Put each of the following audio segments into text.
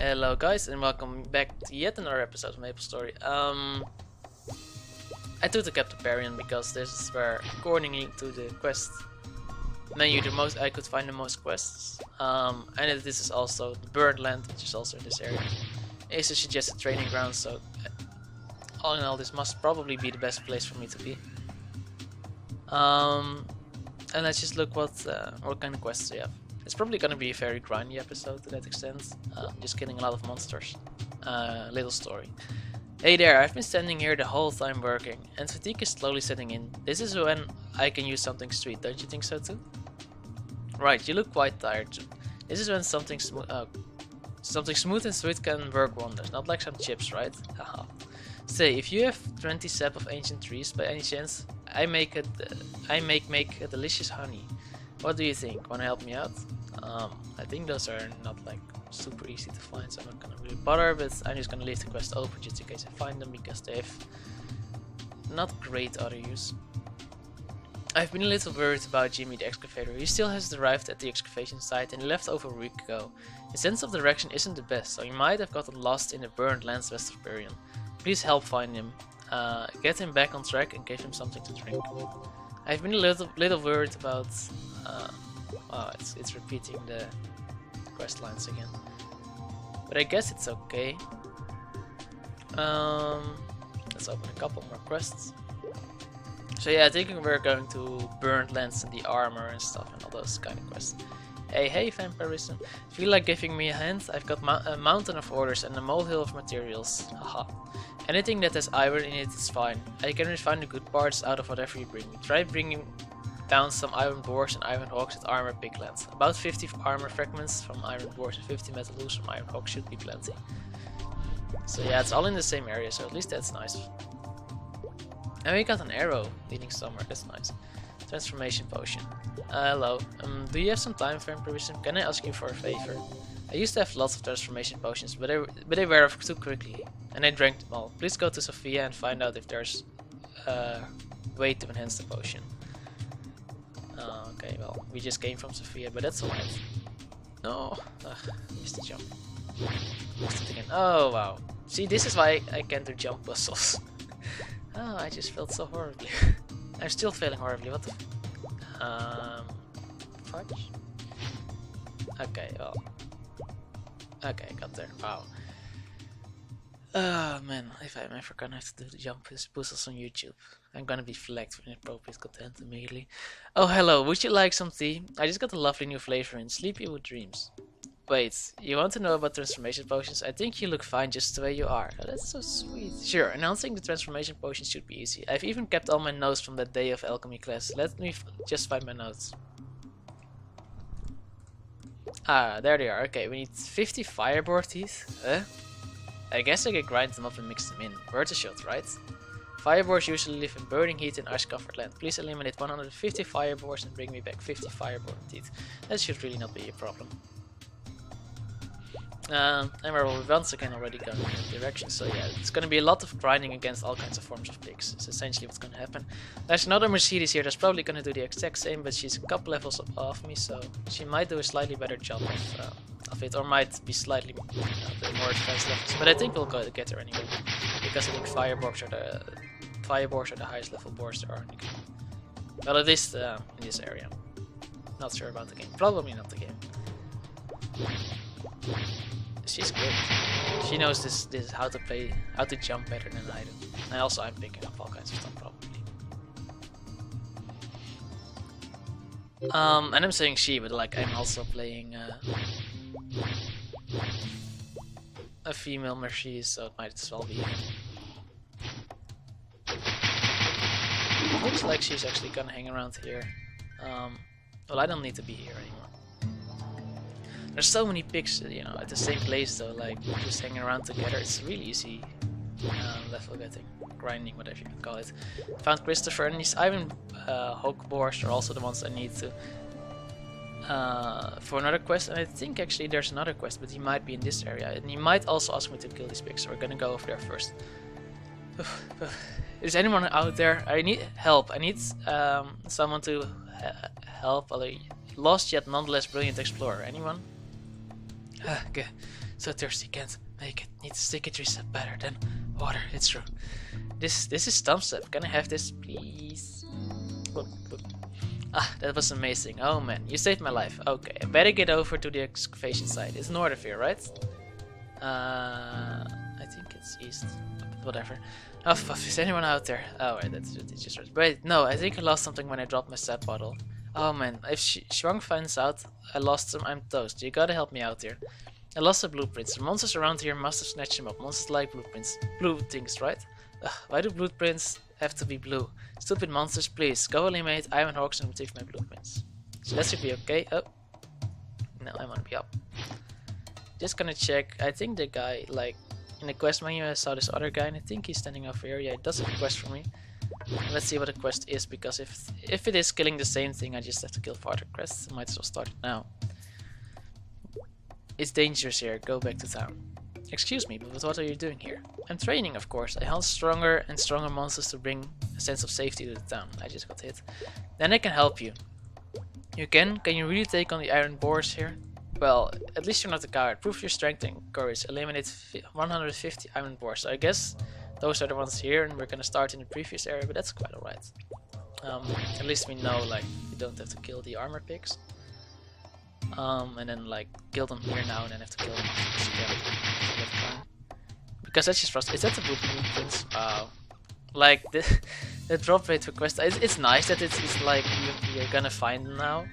Hello guys and welcome back to yet another episode of Maplestory. I took the Captain Perrion because this is where, according to the quest menu, I could find the most quests. And this is also the Birdland, which is also in this area. It's a suggested training ground, so all in all this must probably be the best place for me to be. And let's just look what kind of quests we have. It's probably gonna be a very grindy episode to that extent. Just killing a lot of monsters. Little story. Hey there, I've been standing here the whole time working, and fatigue is slowly setting in. This is when I can use something sweet, don't you think so too? Right, you look quite tired too. This is when something smooth and sweet can work wonders, not like some chips, right? Haha. Say, if you have 20 sap of ancient trees by any chance, I make a delicious honey. What do you think? Wanna help me out? I think those are not like super easy to find, so I'm not gonna really bother, but I'm just gonna leave the quest open just in case I find them, because they have not great auto use. I've been a little worried about Jimmy the excavator. He still hasn't arrived at the excavation site and he left over a week ago. His sense of direction isn't the best, so he might have gotten lost in the burned lands west of Perrion. Please help find him. Get him back on track and give him something to drink. I've been a little worried about it's repeating the quest lines again, but I guess it's okay. Let's open a couple more quests. So yeah, I think we're going to Burned Lands and the armor and stuff and all those kind of quests. Hey vampirism, feel like giving me a hand? I've got a mountain of orders and a molehill of materials. Haha. Anything that has iron in it is fine. I can refine the good parts out of whatever you bring me. Try bringing down some iron boars and iron hogs at armor pigland. About 50 armor fragments from iron boars and 50 metal hooves from iron hogs should be plenty. So yeah, it's all in the same area, so at least that's nice. And we got an arrow leading somewhere, that's nice. Transformation potion. Hello, do you have some time, vampirism? Can I ask you for a favor? I used to have lots of transformation potions, but they wear off too quickly, and I drank them all. Please go to Sophia and find out if there's a way to enhance the potion. Okay, well, we just came from Sophia, but that's alright. No, missed the jump. Missed it again. Oh wow. See, this is why I can't do jump puzzles. Oh, I just failed so horribly. I'm still failing horribly. What the? Fudge. Okay, well. Okay, I got there. Wow. Oh man, if I'm ever gonna have to do the jump puzzles on YouTube, I'm gonna be flagged for inappropriate content immediately. Oh hello, would you like some tea? I just got a lovely new flavor in Sleepy with Dreams. Wait, you want to know about transformation potions? I think you look fine just the way you are. Oh, that's so sweet. Sure, announcing the transformation potions should be easy. I've even kept all my notes from that day of alchemy class. Let me just find my notes. Ah, there they are. Okay, we need 50 fireboard teeth. I guess I could grind them up and mix them in. Worth a shot, right? Fireboars usually live in burning heat in ice-covered land. Please eliminate 150 fireboars and bring me back 50 fireboard teeth. That should really not be a problem. And we're once again already going in that direction, so yeah, it's going to be a lot of grinding against all kinds of forms of pigs. It's essentially what's going to happen. There's another Mercedes here that's probably going to do the exact same, but she's a couple levels above me, so she might do a slightly better job of it, or might be slightly more advanced levels. But I think we'll go to get her anyway, because I think fireboars are the highest level boars there are in the game. Well, at least in this area. Not sure about the game. Probably not the game. She's good. She knows this how to jump better than I do. And also I'm picking up all kinds of stuff probably. And I'm saying she, but like I'm also playing a female Mercedes, so it might as well be. Looks like she's actually gonna hang around here. Well, I don't need to be here anymore. There's so many pigs, you know, at the same place though, like just hanging around together. It's really easy level getting, grinding, whatever you can call it. Found Christopher, and these iron hog boars are also the ones I need to for another quest. And I think actually there's another quest, but he might be in this area, and he might also ask me to kill these pigs. So we're gonna go over there first. Is anyone out there? I need help. I need someone to help a lost yet nonetheless brilliant explorer. Anyone? Okay. So thirsty, can't make it. Need to stick it 3 steps better than water. It's true. This is thumbs up. Can I have this, please? Boop, boop. Ah, that was amazing. Oh man, you saved my life. Okay, I better get over to the excavation site. It's north of here, right? I think it's east. Whatever. Oh, fuck, is anyone out there? Oh, right, that's just right. Wait, no, I think I lost something when I dropped my sap bottle. Oh man, if Shuang finds out I lost them, I'm toast. You gotta help me out here. I lost the blueprints. The monsters around here must have snatched them up. Monsters like blueprints. Blue things, right? Ugh, why do blueprints have to be blue? Stupid monsters, please. Go eliminate Iron Hawks and retrieve my blueprints. So that should be okay. Oh. No, I want to be up. Just gonna check. I think the guy, like, in the quest menu I saw this other guy and I think he's standing over here. Yeah, it does have a quest for me. Let's see what the quest is, because if it is killing the same thing, I just have to kill farther quests. I might as well start it now. It's dangerous here. Go back to town. Excuse me, but what are you doing here? I'm training, of course. I hunt stronger and stronger monsters to bring a sense of safety to the town. I just got hit. Then I can help you. You can? Can you really take on the iron boars here? Well, at least you're not a coward. Prove your strength and courage. Eliminate 150 iron boars. So I guess those are the ones here, and we're gonna start in the previous area, but that's quite alright. At least we know, like, we don't have to kill the armor pigs. And then, like, kill them here now and then have to kill them again. Because that's just frustrating. Is that the blueprints? Wow. Like, the drop rate for quests, it's nice that it's like you're gonna find them now.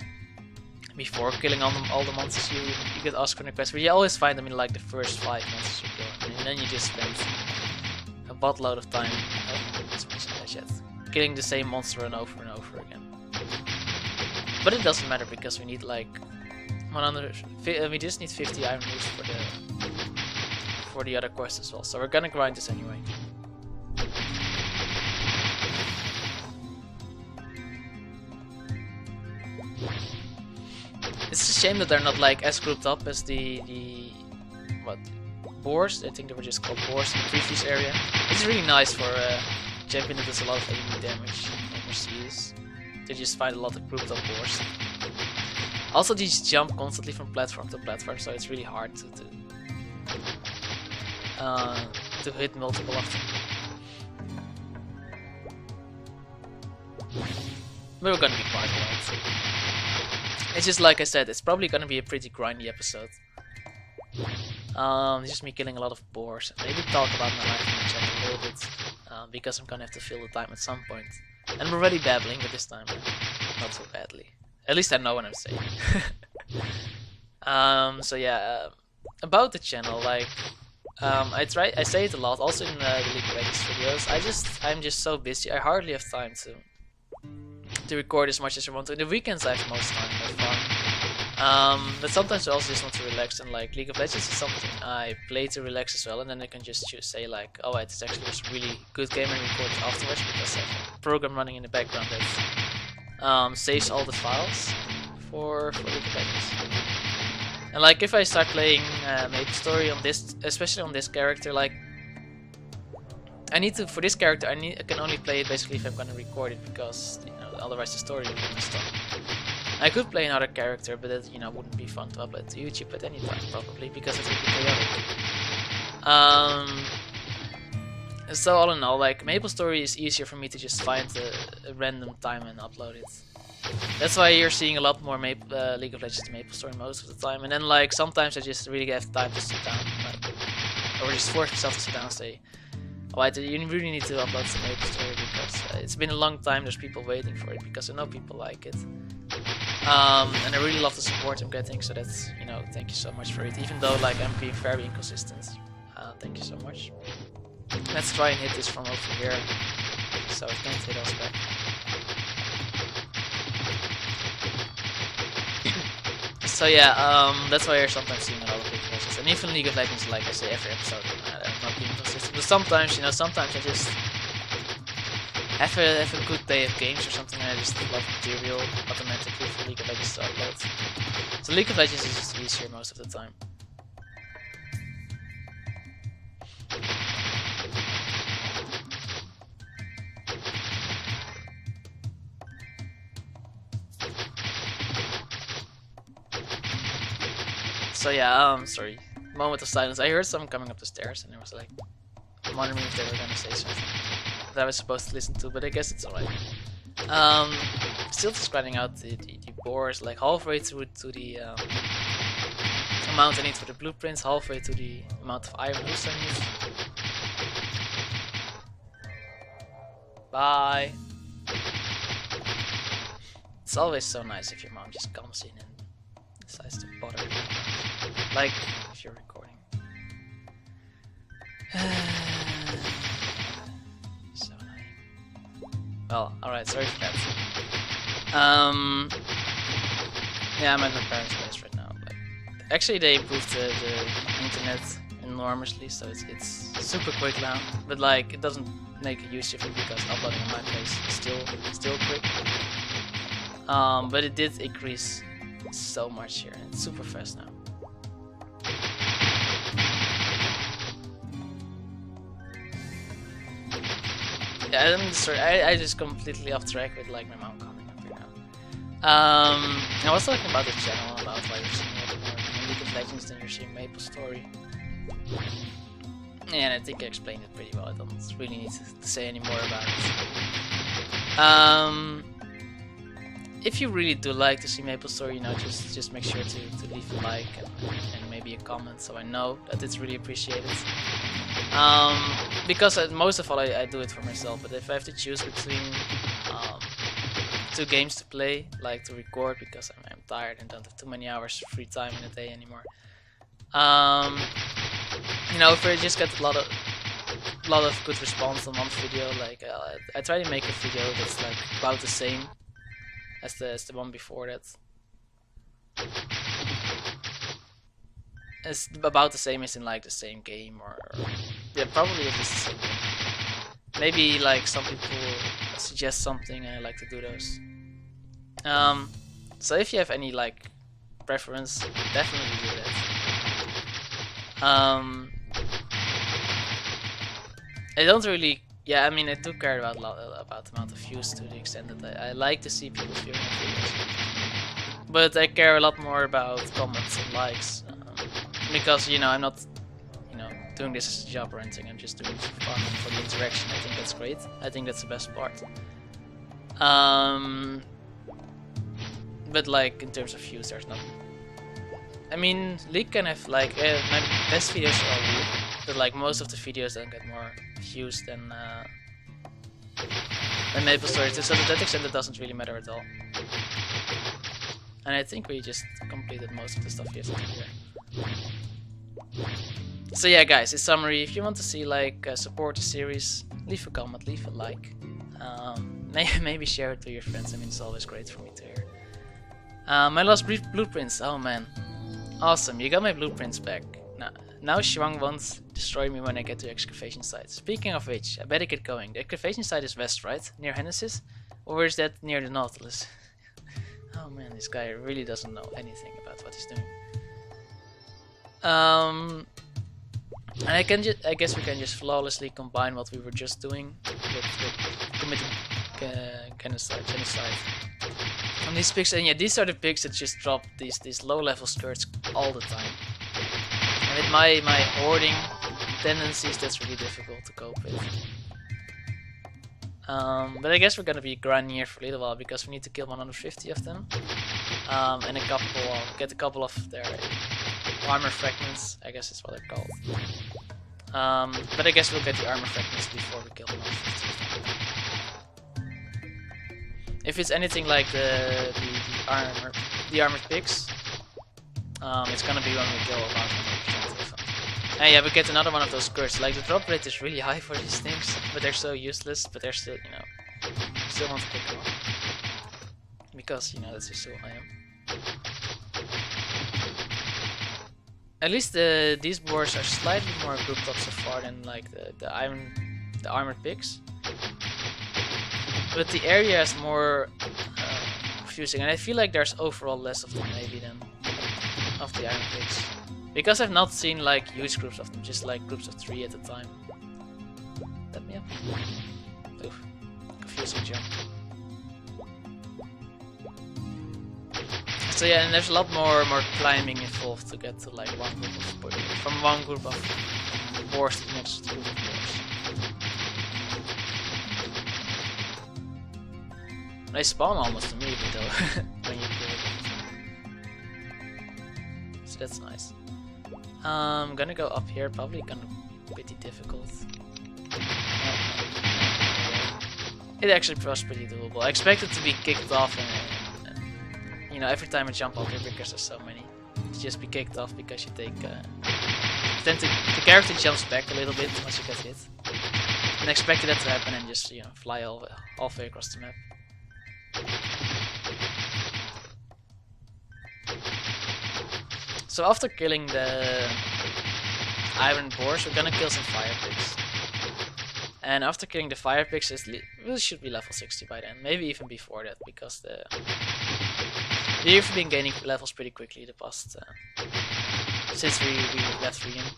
Before killing all the monsters you get asked for the quest, but you always find them in like the first 5 monsters you kill, and then you just spend a buttload of time killing the same monster and over again. But it doesn't matter because we need like 100. We just need 50 iron moves for the other quest as well. So we're gonna grind this anyway. It's a shame that they're not like as grouped up as the boars. I think they were just called boars in the previous area. It's really nice for a champion that does a lot of AoE damage overseas. They just find a lot of grouped up boars. Also, they just jump constantly from platform to platform, so it's really hard to hit multiple of them. But we're gonna be quite alright. It's just like I said, it's probably gonna be a pretty grindy episode. It's just me killing a lot of boars. Maybe talk about my life in the chat a little bit, because I'm gonna have to fill the time at some point. And I'm already babbling, but this time not so badly. At least I know what I'm saying. So yeah, about the channel, like, I say it a lot, also in the League of Legends videos. I'm just so busy. I hardly have time to record as much as I want to. In the weekends I have most time, I have fun. But sometimes I also just want to relax, and like League of Legends is something I play to relax as well, and then I can just say like, oh, it's actually just a really good game and record it afterwards because I have a program running in the background that saves all the files for League of Legends. And like if I start playing Maplestory on this, especially on this character, like I need to, for this character, I can only play it basically if I'm gonna record it, because otherwise the story wouldn't stop. I could play another character, but that wouldn't be fun to upload to YouTube at any time probably, because it would be chaotic. So all in all, like Maplestory is easier for me to just find a random time and upload it. That's why you're seeing a lot more League of Legends Maplestory most of the time, and then like sometimes I just really have time to sit down, or just force myself to sit down and say, alright, you really need to upload some Maplestory because it's been a long time. There's people waiting for it because I know people like it, and I really love the support I'm getting. So that's thank you so much for it. Even though like I'm being very inconsistent, thank you so much. Let's try and hit this from over here, so it can't hit us back. So yeah, that's why you're sometimes seeing a lot of big matches, and even League of Legends, like I say every episode, I'm not being consistent. But sometimes, sometimes I just have a good day of games or something, and I just love material automatically for League of Legends to upload. So League of Legends is just easier most of the time. So yeah, sorry, moment of silence. I heard someone coming up the stairs, and I was like, wondering if they were gonna say something that I was supposed to listen to, but I guess it's alright. Still just grinding out the boars, like halfway through to the amount I need for the blueprints, halfway to the amount of iron hoops I need. Bye. It's always so nice if your mom just comes in and decides to bother you. Like if you're recording. So annoying. Well, alright, sorry for that. Yeah, I'm at my parents' place right now. Like, actually, they improved the internet enormously, so it's super quick now. But like, it doesn't make a huge difference because uploading on my place is still quick. But it did increase so much here, and it's super fast now. Yeah, I'm sorry, I just completely off track with like my mom coming up here now. I was talking about the channel, about why you're seeing it more in League of Legends than you're seeing Maplestory. And I think I explained it pretty well. I don't really need to say any more about it. If you really do like to see Maplestory, you know, just make sure to leave a like and maybe a comment, so I know that it's really appreciated. Because most of all I do it for myself, but if I have to choose between two games to play, like to record because I'm tired and don't have too many hours free time in a day anymore. You know, if I just get a lot of good response on one video, like I try to make a video that's like about the same as the one before that. It's about the same as in like the same game, or yeah, probably at least the same game. Maybe like some people suggest something and I like to do those. So if you have any like preference, definitely do that. I don't really, yeah, I mean I do care about the amount of views to the extent that I like to see people viewing my videos. But I care a lot more about comments and likes. Because, you know, I'm not, you know, doing this as a job or anything, I'm just doing it for fun and for the interaction. I think that's great. I think that's the best part. But like, in terms of views, there's nothing. I mean, League can have like, my best videos are League, but like most of the videos don't get more views than Maplestory, so to that extent it doesn't really matter at all. And I think we just completed most of the stuff you have to do here. So yeah guys, in summary, if you want to see like support the series, leave a comment, leave a like, maybe share it to your friends. I mean, it's always great for me to hear. My lost blueprints, oh man, awesome, you got my blueprints back. Now Shuang won't destroy me when I get to the excavation site. Speaking of which, I better get going. The excavation site is west, right? Near Genesis? Or is that near the Nautilus? Oh man, this guy really doesn't know anything about what he's doing. And I guess we can just flawlessly combine what we were just doing with committing genocide on these pigs. And yeah, these are the pigs that just drop these low-level skirts all the time. And with my hoarding tendencies, that's really difficult to cope with. But I guess we're gonna be grinding here for a little while because we need to kill 150 of them, and get a couple of their armor fragments. I guess that's what they're called. But I guess we'll get the armor fragments before we kill 150 of them. If it's anything like the armored pigs, it's gonna be when we kill about 100% of them. And yeah, we get another one of those skirts. Like, the drop rate is really high for these things, but they're so useless. But they're still, you know, still want to pick them up because, you know, that's just who I am. At least these boars are slightly more grouped up so far than like the armored pigs. But the area is more confusing, and I feel like there's overall less of them maybe than of the iron pigs. Because I've not seen like huge groups of them, just like groups of 3 at a time. Let me up. Oof. Confusing jump. So yeah, and there's a lot more climbing involved to get to like one group of from one group of boars to the next group of boars. They spawn almost immediately though when you kill them. So that's nice. I'm gonna go up here, probably gonna be pretty difficult. It actually was pretty doable. I expected to be kicked off and you know, every time I jump up here because there's so many, to just be kicked off because you take then the character jumps back a little bit once you get hit. And I expected that to happen and just, you know, fly all the way across the map. So after killing the iron boars, we're gonna kill some fire pigs. And after killing the fire pigs, we should be level 60 by then, maybe even before that, because we've been gaining levels pretty quickly the past since we left Perrion.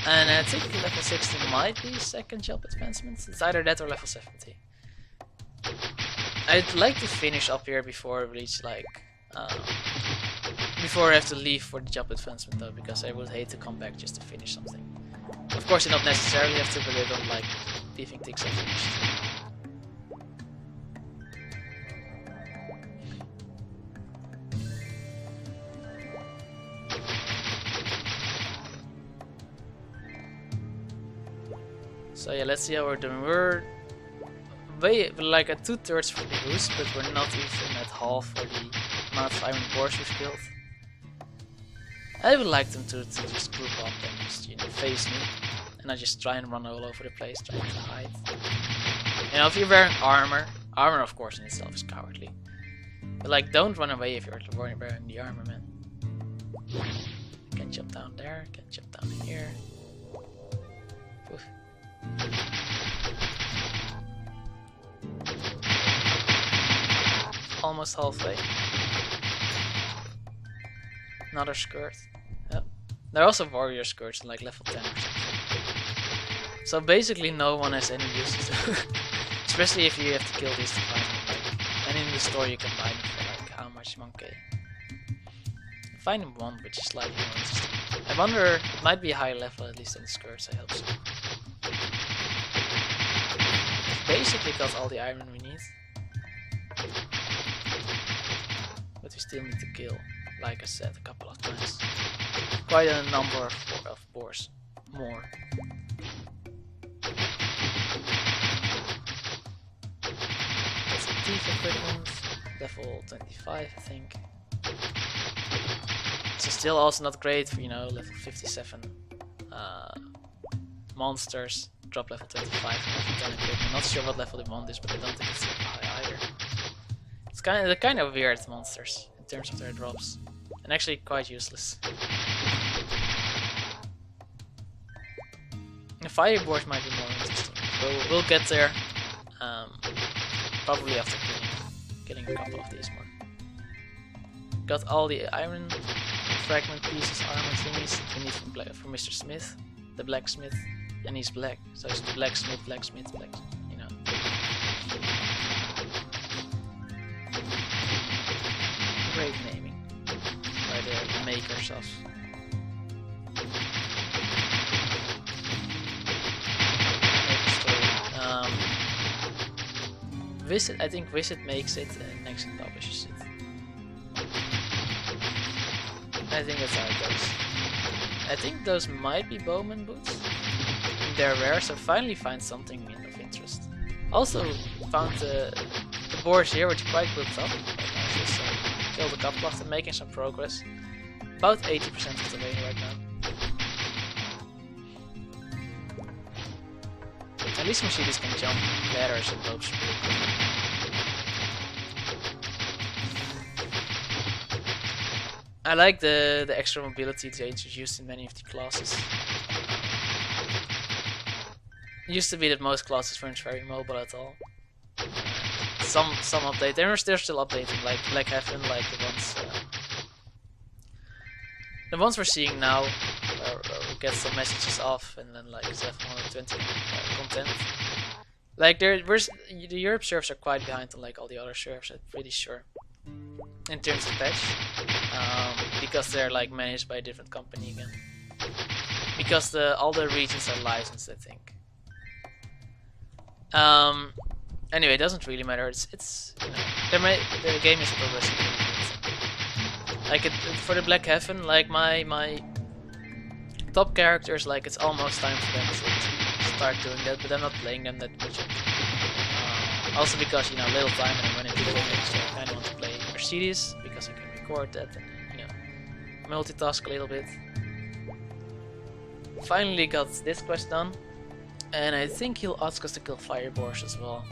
And I think level 60 might be second job advancement. It's either that or level 70. I'd like to finish up here before we reach like before I have to leave for the job advancement though, because I would hate to come back just to finish something. Of course you don't necessarily have to, but I don't like leaving things unfinished. So yeah, let's see how we're doing. We're like at 2/3 for the boost, but we're not even at half for the amount of iron boars we've killed. I would like them to just group up and just, you know, face me, and I just try and run all over the place, trying to hide. You know, if you're wearing armor of course in itself is cowardly, but like don't run away if you're wearing the armor, man. Can jump down there, can jump down here. Oof. Almost halfway. Another skirt. Yep. There are also warrior skirts like level 10 or something. So basically no one has any use to especially if you have to kill these to find them. Like, and in the store you can buy them for like how much? 1k. Find them one, which is slightly more interesting. I wonder, it might be a higher level at least than the skirts, I hope so. Basically got all the iron we need. But we still need to kill, like I said a couple of times. Quite a number of boars. More. That's a thief equipment. Level 25 I think. So still also not great for, you know, level 57 monsters. Drop level 25 and level 10 equipment. Not sure what level they want this, but I don't think it's super high either. It's they're kind of weird monsters in terms of their drops, and actually quite useless. The fire boars might be more interesting. We'll get there, probably after killing a couple of these more. Got all the iron fragment pieces, armor thingies we need from Mr. Smith, the blacksmith. And he's black, so it's blacksmith, you know. Great naming by the makers of Maplestory. I think Visit makes it and Nexon publishes it. I think that's how it goes. I think those might be bowman boots. They're rare, so finally find something of interest. Also found the boars here, which are quite grouped up. Just killed a couple of them, making some progress. About 80% of the way right now. At least Mercedes can jump ladders and ropes really quick. I like the extra mobility they introduced in many of the classes. It used to be that most classes weren't very mobile at all. Some update. They're still updating, like Heaven, like the ones we're seeing now, where we get some messages off and then like 720 content. Like the Europe servers are quite behind on like all the other servers, I'm pretty sure, in terms of patch, because they're like managed by a different company again. Because all the regions are licensed, I think. Anyway, it doesn't really matter. It's you know, the game is progressing really good. Like for the Black Heaven, like my top characters, like it's almost time for them to start doing that, but I'm not playing them that much. Also because, you know, little time and I'm running to the game, so I kind of want to play Mercedes because I can record that and, you know, multitask a little bit. Finally got this quest done, and I think he'll ask us to kill fireboars as well.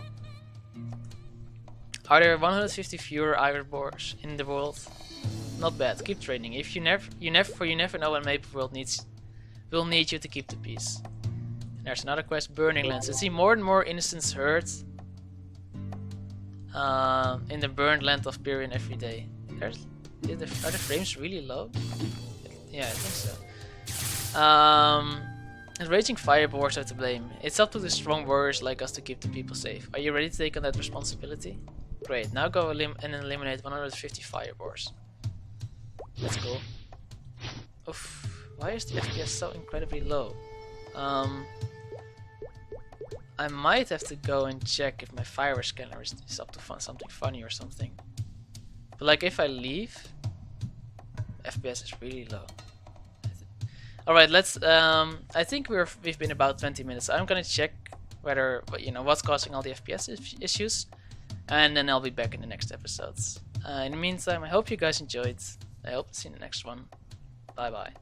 Are there 150 fewer iron boars in the world? Not bad. Keep training. If you never know when Maple World will need you to keep the peace. And there's another quest, Burning Lands. I see more and more innocents hurt in the burned land of Perrion every day. Are the frames really low? Yeah, I think so. And raging fireboars are to blame. It's up to the strong warriors like us to keep the people safe. Are you ready to take on that responsibility? Great, now go and eliminate 150 fireboars. That's cool. Oof, why is the FPS so incredibly low? I might have to go and check if my fire scanner is up to something funny or something. But like if I leave, FPS is really low. Alright, let's I think we've been about 20 minutes. So I'm gonna check whether, you know, what's causing all the FPS issues, and then I'll be back in the next episodes. In the meantime, I hope you guys enjoyed. I hope to see you in the next one. Bye bye.